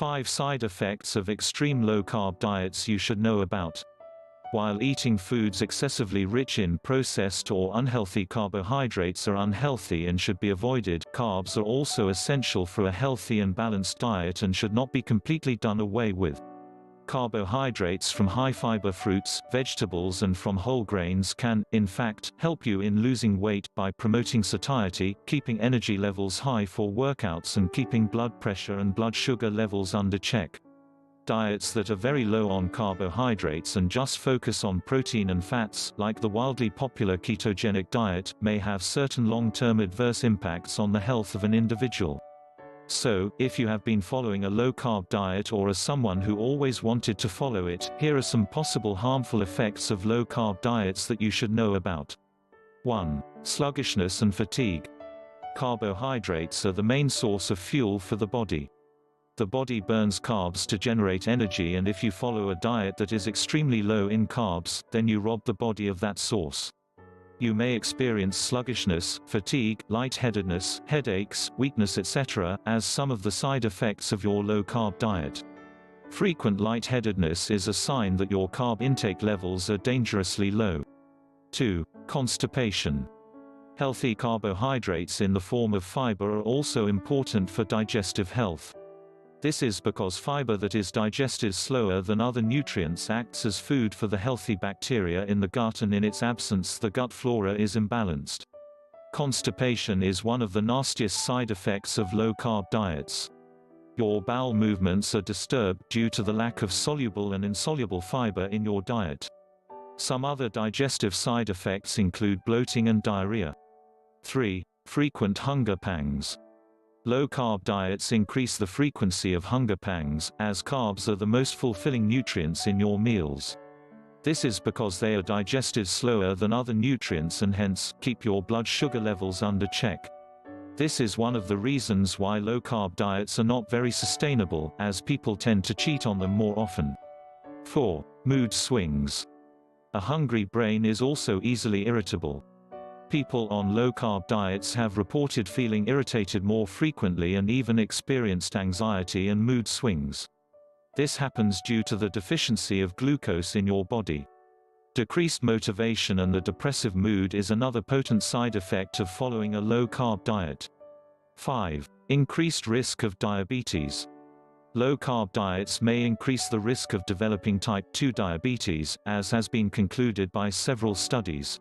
5 side effects of extreme low-carb diets you should know about. While eating foods excessively rich in processed or unhealthy carbohydrates are unhealthy and should be avoided, carbs are also essential for a healthy and balanced diet and should not be completely done away with. Carbohydrates from high-fiber fruits, vegetables and from whole grains can, in fact, help you in losing weight by promoting satiety, keeping energy levels high for workouts and keeping blood pressure and blood sugar levels under check. Diets that are very low on carbohydrates and just focus on protein and fats, like the wildly popular ketogenic diet, may have certain long-term adverse impacts on the health of an individual. So, if you have been following a low-carb diet or are someone who always wanted to follow it, here are some possible harmful effects of low-carb diets that you should know about. 1. Sluggishness and fatigue. Carbohydrates are the main source of fuel for the body. The body burns carbs to generate energy, and if you follow a diet that is extremely low in carbs, then you rob the body of that source. You may experience sluggishness, fatigue, lightheadedness, headaches, weakness etc. as some of the side effects of your low-carb diet. Frequent lightheadedness is a sign that your carb intake levels are dangerously low. 2. Constipation. Healthy carbohydrates in the form of fiber are also important for digestive health. This is because fiber that is digested slower than other nutrients acts as food for the healthy bacteria in the gut, and in its absence the gut flora is imbalanced. Constipation is one of the nastiest side effects of low-carb diets. Your bowel movements are disturbed due to the lack of soluble and insoluble fiber in your diet. Some other digestive side effects include bloating and diarrhea. 3. Frequent hunger pangs. Low-carb diets increase the frequency of hunger pangs, as carbs are the most fulfilling nutrients in your meals. This is because they are digested slower than other nutrients and hence, keep your blood sugar levels under check. This is one of the reasons why low-carb diets are not very sustainable, as people tend to cheat on them more often. 4. Mood swings. A hungry brain is also easily irritable. People on low-carb diets have reported feeling irritated more frequently and even experienced anxiety and mood swings. This happens due to the deficiency of glucose in your body. Decreased motivation and the depressive mood is another potent side effect of following a low-carb diet. 5. Increased risk of diabetes. Low-carb diets may increase the risk of developing type 2 diabetes, as has been concluded by several studies.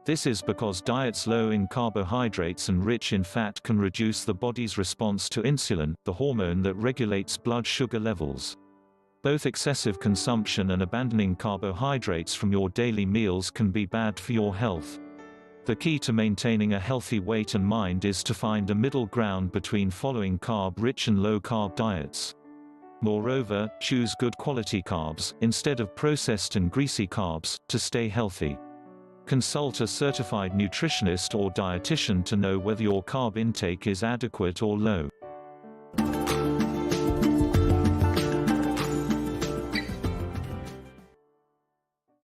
This is because diets low in carbohydrates and rich in fat can reduce the body's response to insulin, the hormone that regulates blood sugar levels. Both excessive consumption and abandoning carbohydrates from your daily meals can be bad for your health. The key to maintaining a healthy weight and mind is to find a middle ground between following carb-rich and low-carb diets. Moreover, choose good quality carbs, instead of processed and greasy carbs, to stay healthy. Consult a certified nutritionist or dietitian to know whether your carb intake is adequate or low.